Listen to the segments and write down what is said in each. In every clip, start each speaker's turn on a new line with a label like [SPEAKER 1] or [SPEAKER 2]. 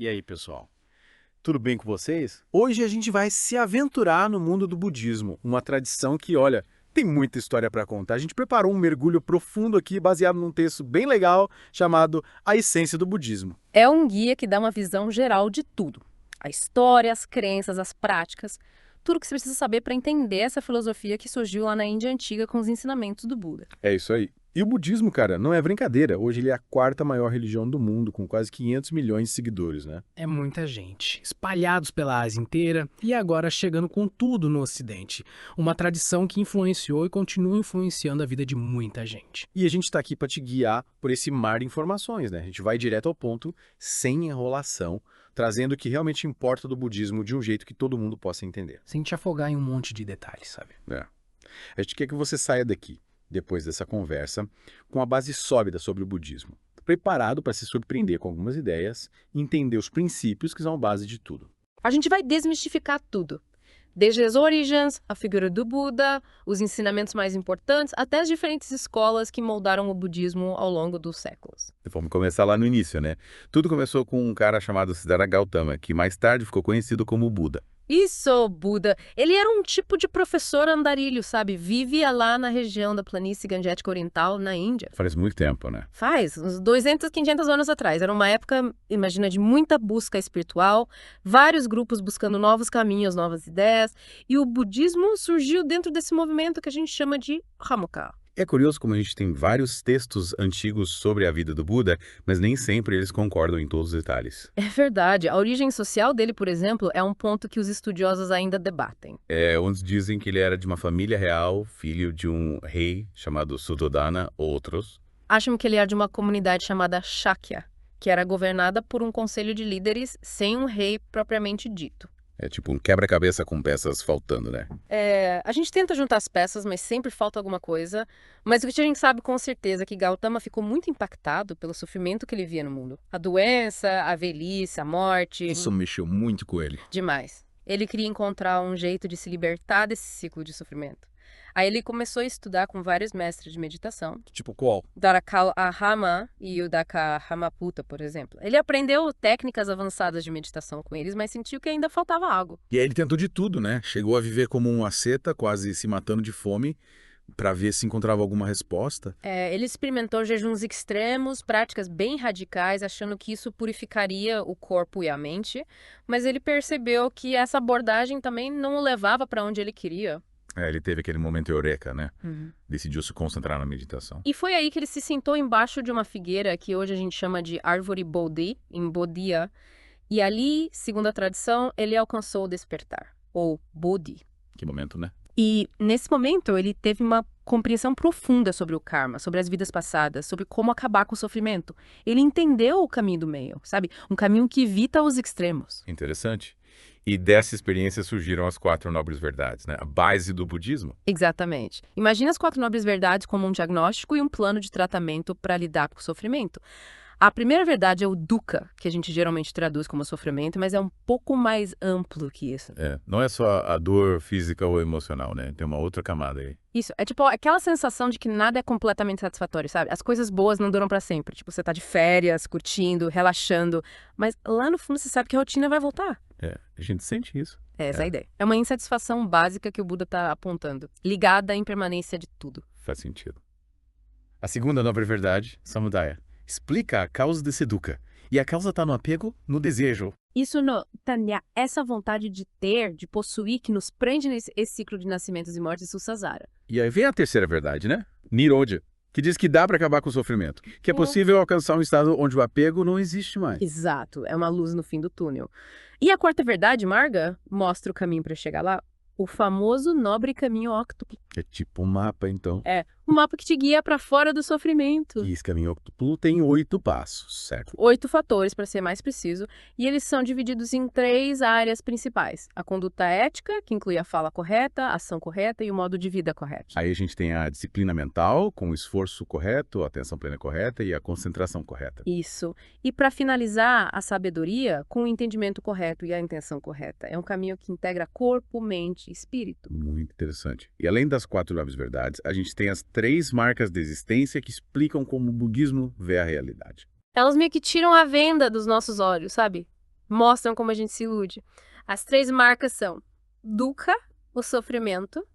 [SPEAKER 1] E aí, pessoal? Tudo bem com vocês? Hoje a gente vai se aventurar no mundo do budismo, uma tradição que, olha, tem muita história para contar. A gente preparou um mergulho profundo aqui, baseado num texto bem legal chamado A Essência do Budismo.
[SPEAKER 2] É um guia que dá uma visão geral de tudo. A história, as crenças, as práticas, tudo que você precisa saber para entender essa filosofia que surgiu lá na Índia Antiga com os ensinamentos do Buda.
[SPEAKER 1] É isso aí. E o budismo, cara, não é brincadeira. Hoje ele é a quarta maior religião do mundo, com quase 500 milhões de seguidores, né?
[SPEAKER 3] É muita gente, espalhados pela Ásia inteira e agora chegando com tudo no Ocidente. Uma tradição que influenciou e continua influenciando a vida de muita gente.
[SPEAKER 1] E a gente está aqui para te guiar por esse mar de informações, né? A gente vai direto ao ponto, sem enrolação, trazendo o que realmente importa do budismo de um jeito que todo mundo possa entender.
[SPEAKER 3] Sem te afogar em um monte de detalhes, sabe?
[SPEAKER 1] É. A gente quer que você saia daqui, depois dessa conversa, com a base sólida sobre o budismo, preparado para se surpreender com algumas ideias e entender os princípios que são a base de tudo.
[SPEAKER 2] A gente vai desmistificar tudo. Desde as origens, a figura do Buda, os ensinamentos mais importantes, até as diferentes escolas que moldaram o budismo ao longo dos séculos.
[SPEAKER 4] Vamos começar lá no início, né? Tudo começou com um cara chamado Siddhartha Gautama, que mais tarde ficou conhecido como Buda.
[SPEAKER 2] Isso, Buda. Ele era um tipo de professor andarilho, sabe? Vivia lá na região da planície Gangética Oriental, na Índia.
[SPEAKER 4] Faz muito tempo, né?
[SPEAKER 2] Faz, uns 200, 500 anos atrás. Era uma época, imagina, de muita busca espiritual, vários grupos buscando novos caminhos, novas ideias, e o budismo surgiu dentro desse movimento que a gente chama de Hamuka.
[SPEAKER 4] É curioso como a gente tem vários textos antigos sobre a vida do Buda, mas nem sempre eles concordam em todos os detalhes.
[SPEAKER 2] É verdade. A origem social dele, por exemplo, é um ponto que os estudiosos ainda debatem.
[SPEAKER 4] Uns dizem que ele era de uma família real, filho de um rei chamado Suddhodana, outros.
[SPEAKER 2] Acham que ele era de uma comunidade chamada Shakya, que era governada por um conselho de líderes sem um rei propriamente dito.
[SPEAKER 4] É tipo um quebra-cabeça com peças faltando, né?
[SPEAKER 2] A gente tenta juntar as peças, mas sempre falta alguma coisa. Mas o que a gente sabe com certeza é que Gautama ficou muito impactado pelo sofrimento que ele via no mundo. A doença, a velhice, a morte.
[SPEAKER 4] Isso mexeu muito com ele.
[SPEAKER 2] Demais. Ele queria encontrar um jeito de se libertar desse ciclo de sofrimento. Aí ele começou a estudar com vários mestres de meditação.
[SPEAKER 1] Tipo qual?
[SPEAKER 2] Darakal Ahama e o Daka Hamaputa, por exemplo. Ele aprendeu técnicas avançadas de meditação com eles, mas sentiu que ainda faltava algo.
[SPEAKER 1] E aí ele tentou de tudo, né? Chegou a viver como um asceta, quase se matando de fome, para ver se encontrava alguma resposta.
[SPEAKER 2] Ele experimentou jejuns extremos, práticas bem radicais, achando que isso purificaria o corpo e a mente, mas ele percebeu que essa abordagem também não o levava para onde ele queria.
[SPEAKER 4] Ele teve aquele momento eureka, né? Decidiu se concentrar na meditação.
[SPEAKER 2] E foi aí que ele se sentou embaixo de uma figueira que hoje a gente chama de árvore Bodhi, em Bodhia, e ali, segundo a tradição, ele alcançou o despertar, ou Bodhi.
[SPEAKER 4] Que momento, né?
[SPEAKER 2] E nesse momento ele teve uma compreensão profunda sobre o karma, sobre as vidas passadas, sobre como acabar com o sofrimento. Ele entendeu o caminho do meio, sabe? Um caminho que evita os extremos.
[SPEAKER 4] Interessante. E dessa experiência surgiram as 4 nobres verdades, né? A base do budismo.
[SPEAKER 2] Exatamente. Imagina as 4 nobres verdades como um diagnóstico e um plano de tratamento para lidar com o sofrimento. A primeira verdade é o dukkha, que a gente geralmente traduz como sofrimento, mas é um pouco mais amplo que isso.
[SPEAKER 4] Não é só a dor física ou emocional, né? Tem uma outra camada aí.
[SPEAKER 2] Isso, é tipo aquela sensação de que nada é completamente satisfatório, sabe? As coisas boas não duram para sempre. Tipo, você tá de férias, curtindo, relaxando, mas lá no fundo você sabe que a rotina vai voltar.
[SPEAKER 4] A gente sente isso.
[SPEAKER 2] É essa a ideia. É uma insatisfação básica que o Buda tá apontando, ligada à impermanência de tudo.
[SPEAKER 4] Faz sentido. A segunda nobre verdade, samudaya, explica a causa desse dukkha. E a causa está no apego, no desejo.
[SPEAKER 2] Isso no Tanya, essa vontade de ter, de possuir, que nos prende nesse ciclo de nascimentos e mortes Sussasara.
[SPEAKER 4] E aí vem a terceira verdade, né? Nirodha, que diz que dá para acabar com o sofrimento. Que é possível alcançar um estado onde o apego não existe mais.
[SPEAKER 2] Exato, é uma luz no fim do túnel. E a quarta verdade, Marga, mostra o caminho para chegar lá, o famoso nobre caminho óctuplo.
[SPEAKER 4] É tipo um mapa, então.
[SPEAKER 2] Um mapa que te guia para fora do sofrimento.
[SPEAKER 4] E esse caminho óctuplo tem 8 passos, certo?
[SPEAKER 2] 8 fatores, para ser mais preciso, e eles são divididos em 3 áreas principais. A conduta ética, que inclui a fala correta, a ação correta e o modo de vida correto.
[SPEAKER 4] Aí a gente tem a disciplina mental, com o esforço correto, a atenção plena correta e a concentração correta.
[SPEAKER 2] Isso. E para finalizar, a sabedoria, com o entendimento correto e a intenção correta. É um caminho que integra corpo, mente e espírito.
[SPEAKER 4] Muito interessante. E além das 4 nobres verdades, a gente tem as 3 marcas de existência que explicam como o budismo vê a realidade.
[SPEAKER 2] Elas meio que tiram a venda dos nossos olhos, sabe? mostram como a gente se ilude. As 3 marcas são dukkha, o sofrimento,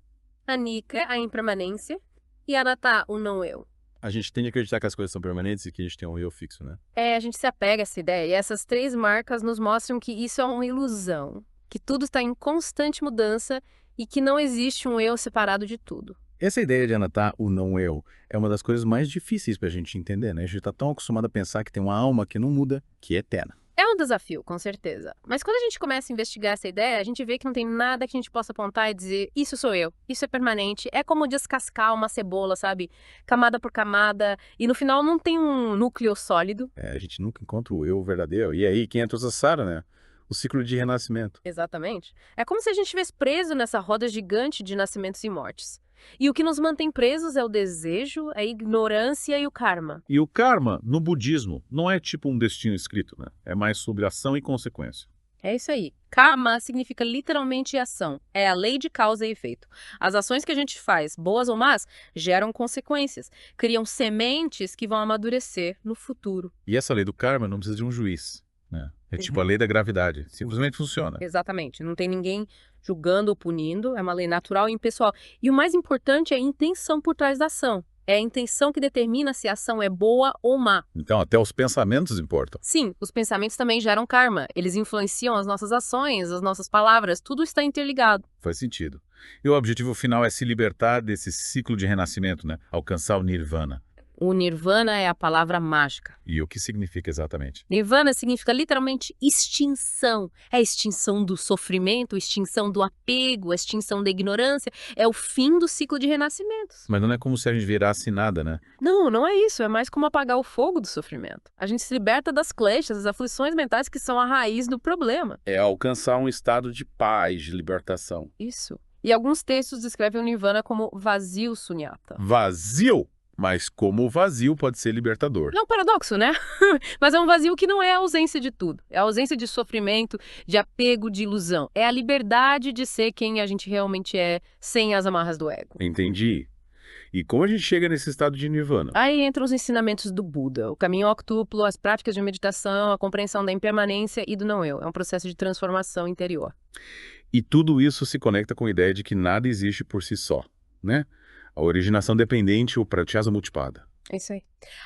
[SPEAKER 2] anicca, a impermanência, e anatta, o não eu.
[SPEAKER 1] A gente tende a acreditar que as coisas são permanentes e que a gente tem um eu fixo, né?
[SPEAKER 2] A gente se apega a essa ideia, e essas 3 marcas nos mostram que isso é uma ilusão, que tudo está em constante mudança e que não existe um eu separado de tudo.
[SPEAKER 1] Essa ideia de anotar o não eu é uma das coisas mais difíceis pra gente entender, né? A gente tá tão acostumado a pensar que tem uma alma que não muda, que é eterna.
[SPEAKER 2] É um desafio, com certeza. Mas quando a gente começa a investigar essa ideia, a gente vê que não tem nada que a gente possa apontar e dizer, isso sou eu, isso é permanente. É como descascar uma cebola, sabe? Camada por camada. E no final não tem um núcleo sólido.
[SPEAKER 1] A gente nunca encontra o eu verdadeiro. E aí, quem entra o Sassara, né? O ciclo de renascimento.
[SPEAKER 2] Exatamente. É como se a gente estivesse preso nessa roda gigante de nascimentos e mortes. E o que nos mantém presos é o desejo, a ignorância e o karma.
[SPEAKER 5] E o karma, no budismo, não é tipo um destino escrito, né? É mais sobre ação e consequência.
[SPEAKER 2] É isso aí. Karma significa literalmente ação. É a lei de causa e efeito. As ações que a gente faz, boas ou más, geram consequências. Criam sementes que vão amadurecer no futuro.
[SPEAKER 5] E essa lei do karma não precisa de um juiz, né? É tipo a lei da gravidade. Simplesmente funciona.
[SPEAKER 2] Exatamente. Não tem ninguém julgando ou punindo. É uma lei natural e impessoal. E o mais importante é a intenção por trás da ação. É a intenção que determina se a ação é boa ou má.
[SPEAKER 5] Então até os pensamentos importam.
[SPEAKER 2] Sim, os pensamentos também geram karma. Eles influenciam as nossas ações, as nossas palavras. Tudo está interligado.
[SPEAKER 5] Faz sentido. E o objetivo final é se libertar desse ciclo de renascimento, né? Alcançar o nirvana.
[SPEAKER 2] O nirvana é a palavra mágica.
[SPEAKER 5] E o que significa exatamente?
[SPEAKER 2] Nirvana significa literalmente extinção. É a extinção do sofrimento, a extinção do apego, a extinção da ignorância. É o fim do ciclo de renascimentos.
[SPEAKER 5] Mas não é como se a gente virasse nada, né?
[SPEAKER 2] Não, não é isso. É mais como apagar o fogo do sofrimento. A gente se liberta das kleshas, das aflições mentais que são a raiz do problema.
[SPEAKER 6] É alcançar um estado de paz, de libertação.
[SPEAKER 2] Isso. E alguns textos descrevem o nirvana como vazio sunyata.
[SPEAKER 5] Vazio! Mas como o vazio pode ser libertador.
[SPEAKER 2] É um paradoxo, né? Mas é um vazio que não é a ausência de tudo. É a ausência de sofrimento, de apego, de ilusão. É a liberdade de ser quem a gente realmente é, sem as amarras do ego.
[SPEAKER 5] Entendi. E como a gente chega nesse estado de nirvana?
[SPEAKER 2] Aí entram os ensinamentos do Buda, o caminho octuplo, as práticas de meditação, a compreensão da impermanência e do não-eu. É um processo de transformação interior.
[SPEAKER 5] E tudo isso se conecta com a ideia de que nada existe por si só, né? A originação dependente ou pratyasa multipada.
[SPEAKER 2] É isso aí.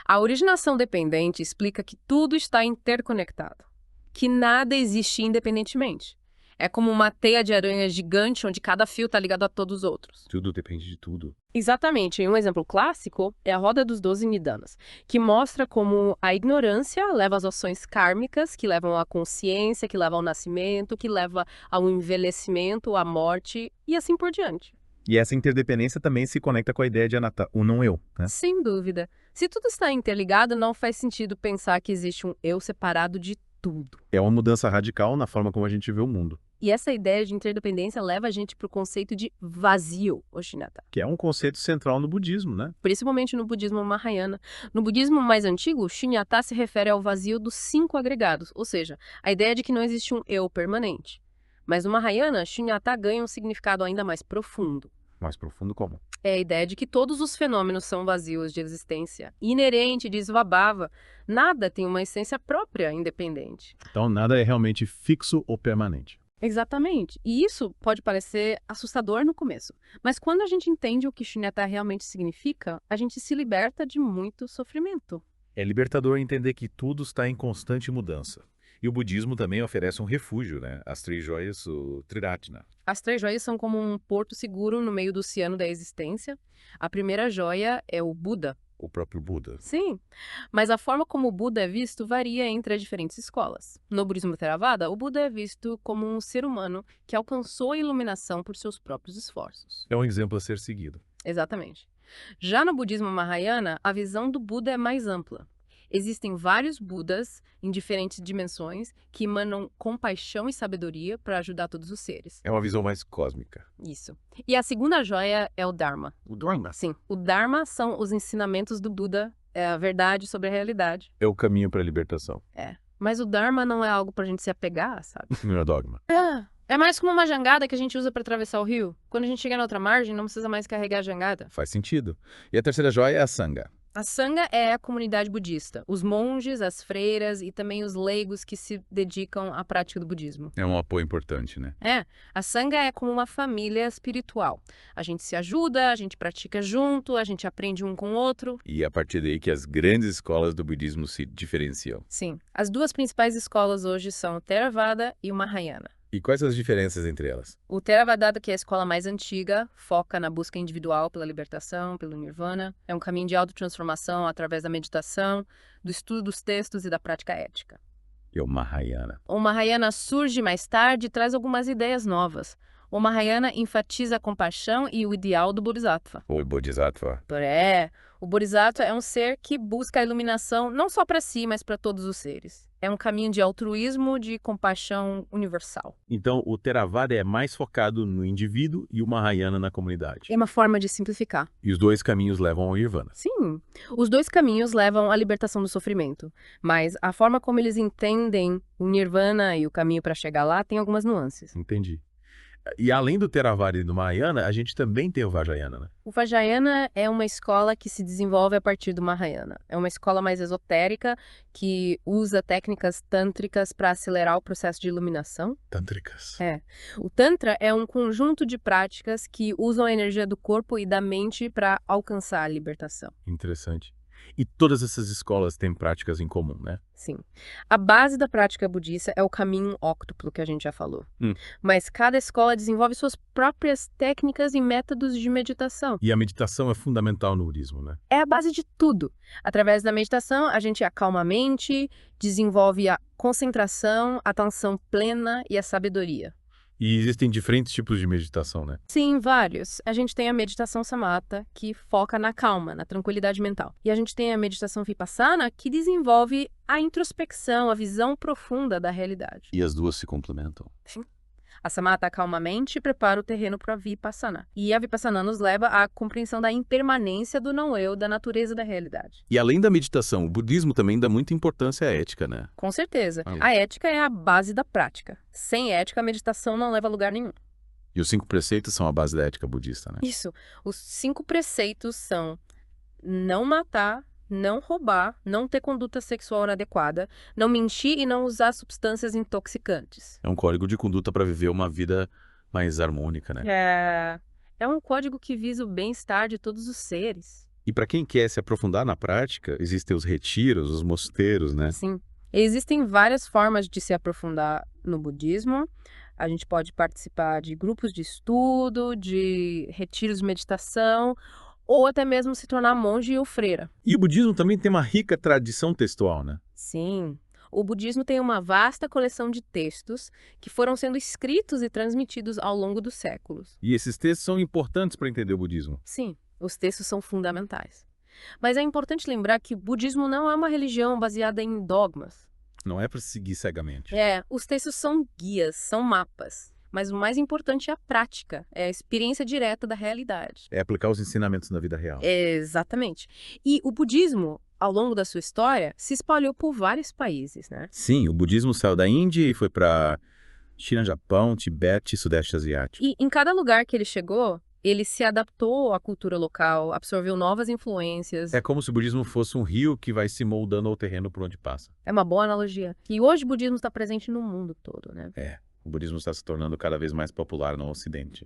[SPEAKER 2] A originação dependente explica que tudo está interconectado, que nada existe independentemente. É como uma teia de aranha gigante onde cada fio está ligado a todos os outros.
[SPEAKER 5] Tudo depende de tudo.
[SPEAKER 2] Exatamente. E um exemplo clássico é a roda dos 12 nidanas, que mostra como a ignorância leva às ações kármicas, que levam à consciência, que levam ao nascimento, que leva ao envelhecimento, à morte e assim por diante.
[SPEAKER 4] E essa interdependência também se conecta com a ideia de anatta, o não eu, né?
[SPEAKER 2] Sem dúvida. Se tudo está interligado, não faz sentido pensar que existe um eu separado de tudo.
[SPEAKER 4] É uma mudança radical na forma como a gente vê o mundo.
[SPEAKER 2] E essa ideia de interdependência leva a gente para o conceito de vazio, o Shunyata.
[SPEAKER 4] Que é um conceito central no budismo, né?
[SPEAKER 2] Principalmente no budismo Mahayana. No budismo mais antigo, o Shunyata se refere ao vazio dos 5 agregados, ou seja, a ideia de que não existe um eu permanente. Mas no Mahayana, Shunyata ganha um significado ainda mais profundo.
[SPEAKER 4] Mais profundo como?
[SPEAKER 2] É a ideia de que todos os fenômenos são vazios de existência, inerente de Svabhava. Nada tem uma essência própria, independente.
[SPEAKER 4] Então nada é realmente fixo ou permanente.
[SPEAKER 2] Exatamente. E isso pode parecer assustador no começo. Mas quando a gente entende o que Shunyata realmente significa, a gente se liberta de muito sofrimento.
[SPEAKER 5] É libertador entender que tudo está em constante mudança. E o budismo também oferece um refúgio, né? As 3 joias, o Triratna.
[SPEAKER 2] As 3 joias são como um porto seguro no meio do oceano da existência. A primeira joia é o Buda.
[SPEAKER 5] O próprio Buda.
[SPEAKER 2] Sim, mas a forma como o Buda é visto varia entre as diferentes escolas. No budismo Theravada, o Buda é visto como um ser humano que alcançou a iluminação por seus próprios esforços.
[SPEAKER 5] É um exemplo a ser seguido.
[SPEAKER 2] Exatamente. Já no budismo Mahayana, a visão do Buda é mais ampla. Existem vários Budas em diferentes dimensões que emanam compaixão e sabedoria para ajudar todos os seres.
[SPEAKER 5] É uma visão mais cósmica.
[SPEAKER 2] Isso. E a segunda joia é o Dharma.
[SPEAKER 4] O Dharma.
[SPEAKER 2] Sim, o Dharma são os ensinamentos do Buda, é a verdade sobre a realidade.
[SPEAKER 5] É o caminho para a libertação.
[SPEAKER 2] Mas o Dharma não é algo pra gente se apegar, sabe?
[SPEAKER 5] Não é dogma.
[SPEAKER 2] É mais como uma jangada que a gente usa para atravessar o rio. Quando a gente chega na outra margem, não precisa mais carregar a jangada.
[SPEAKER 5] Faz sentido. E a terceira joia é a Sangha.
[SPEAKER 2] A Sangha é a comunidade budista, os monges, as freiras e também os leigos que se dedicam à prática do budismo.
[SPEAKER 4] É um apoio importante, né?
[SPEAKER 2] A Sangha é como uma família espiritual. A gente se ajuda, a gente pratica junto, a gente aprende um com o outro.
[SPEAKER 4] E é a partir daí que as grandes escolas do budismo se diferenciam.
[SPEAKER 2] Sim, as duas principais escolas hoje são o Theravada e o Mahayana.
[SPEAKER 4] E quais as diferenças entre elas?
[SPEAKER 2] O Theravada, que é a escola mais antiga, foca na busca individual pela libertação, pelo nirvana. É um caminho de autotransformação através da meditação, do estudo dos textos e da prática ética.
[SPEAKER 4] E o Mahayana.
[SPEAKER 2] O Mahayana surge mais tarde e traz algumas ideias novas. O Mahayana enfatiza a compaixão e o ideal do Bodhisattva.
[SPEAKER 4] Ou Bodhisattva.
[SPEAKER 2] O Bodhisattva é um ser que busca a iluminação não só para si, mas para todos os seres. É um caminho de altruísmo, de compaixão universal.
[SPEAKER 5] Então, o Theravada é mais focado no indivíduo e o Mahayana na comunidade.
[SPEAKER 2] É uma forma de simplificar.
[SPEAKER 4] E os dois caminhos levam ao Nirvana.
[SPEAKER 2] Sim, os dois caminhos levam à libertação do sofrimento, mas a forma como eles entendem o Nirvana e o caminho para chegar lá tem algumas nuances.
[SPEAKER 5] Entendi. E além do Theravada e do Mahayana, a gente também tem o Vajrayana, né?
[SPEAKER 2] O Vajrayana é uma escola que se desenvolve a partir do Mahayana. É uma escola mais esotérica que usa técnicas tântricas para acelerar o processo de iluminação.
[SPEAKER 5] Tântricas.
[SPEAKER 2] O Tantra é um conjunto de práticas que usam a energia do corpo e da mente para alcançar a libertação.
[SPEAKER 5] Interessante. E todas essas escolas têm práticas em comum, né?
[SPEAKER 2] Sim. A base da prática budista é o caminho óctuplo que a gente já falou. Mas cada escola desenvolve suas próprias técnicas e métodos de meditação.
[SPEAKER 5] E a meditação é fundamental no budismo, né?
[SPEAKER 2] É a base de tudo. Através da meditação, a gente acalma a mente, desenvolve a concentração, a atenção plena e a sabedoria.
[SPEAKER 5] E existem diferentes tipos de meditação, né?
[SPEAKER 2] Sim, vários. A gente tem a meditação samatha, que foca na calma, na tranquilidade mental. E a gente tem a meditação vipassana, que desenvolve a introspecção, a visão profunda da realidade.
[SPEAKER 4] E as duas se complementam.
[SPEAKER 2] Sim. A samatha acalma a mente e prepara o terreno para a vipassana. E a vipassana nos leva à compreensão da impermanência do não-eu, da natureza da realidade.
[SPEAKER 4] E além da meditação, o budismo também dá muita importância à ética, né?
[SPEAKER 2] Com certeza.
[SPEAKER 4] Ah,
[SPEAKER 2] A ética é a base da prática. Sem ética, a meditação não leva a lugar nenhum.
[SPEAKER 4] E os 5 preceitos são a base da ética budista, né?
[SPEAKER 2] Isso. Os 5 preceitos são não matar, não roubar, não ter conduta sexual inadequada, não mentir e não usar substâncias intoxicantes.
[SPEAKER 4] É um código de conduta para viver uma vida mais harmônica, né?
[SPEAKER 2] É um código que visa o bem-estar de todos os seres.
[SPEAKER 4] E para quem quer se aprofundar na prática, existem os retiros, os mosteiros, né?
[SPEAKER 2] Sim. Existem várias formas de se aprofundar no budismo. A gente pode participar de grupos de estudo, de retiros de meditação, ou até mesmo se tornar monge ou freira.
[SPEAKER 5] E o budismo também tem uma rica tradição textual, né?
[SPEAKER 2] Sim. O budismo tem uma vasta coleção de textos que foram sendo escritos e transmitidos ao longo dos séculos.
[SPEAKER 5] E esses textos são importantes para entender o budismo.
[SPEAKER 2] Sim, os textos são fundamentais. Mas é importante lembrar que o budismo não é uma religião baseada em dogmas.
[SPEAKER 5] Não é para seguir cegamente.
[SPEAKER 2] Os textos são guias, são mapas. Mas o mais importante é a prática, é a experiência direta da realidade.
[SPEAKER 5] É aplicar os ensinamentos na vida real.
[SPEAKER 2] Exatamente. E o budismo, ao longo da sua história, se espalhou por vários países, né?
[SPEAKER 5] Sim, o budismo saiu da Índia e foi para China, Japão, Tibete e Sudeste Asiático.
[SPEAKER 2] E em cada lugar que ele chegou, ele se adaptou à cultura local, absorveu novas influências.
[SPEAKER 5] É como se o budismo fosse um rio que vai se moldando ao terreno por onde passa.
[SPEAKER 2] É uma boa analogia. E hoje o budismo está presente no mundo todo, né?
[SPEAKER 5] O budismo está se tornando cada vez mais popular no Ocidente.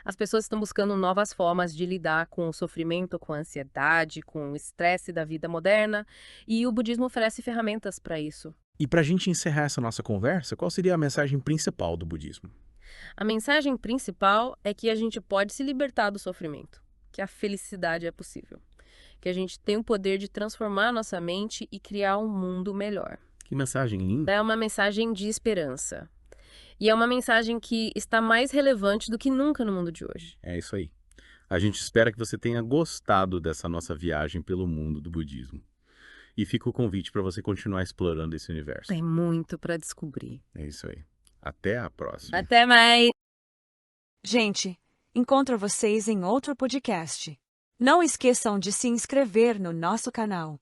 [SPEAKER 2] As pessoas estão buscando novas formas de lidar com o sofrimento, com a ansiedade, com o estresse da vida moderna, e o budismo oferece ferramentas para isso.
[SPEAKER 1] E para a gente encerrar essa nossa conversa, qual seria a mensagem principal do budismo?
[SPEAKER 2] A mensagem principal é que a gente pode se libertar do sofrimento, que a felicidade é possível, que a gente tem o poder de transformar a nossa mente e criar um mundo melhor.
[SPEAKER 1] Que mensagem linda!
[SPEAKER 2] É uma mensagem de esperança. E é uma mensagem que está mais relevante do que nunca no mundo de hoje.
[SPEAKER 1] É isso aí. A gente espera que você tenha gostado dessa nossa viagem pelo mundo do budismo. E fica o convite para você continuar explorando esse universo.
[SPEAKER 2] Tem muito para descobrir.
[SPEAKER 1] É isso aí. Até a próxima.
[SPEAKER 2] Até mais!
[SPEAKER 7] Gente, encontro vocês em outro podcast. Não esqueçam de se inscrever no nosso canal.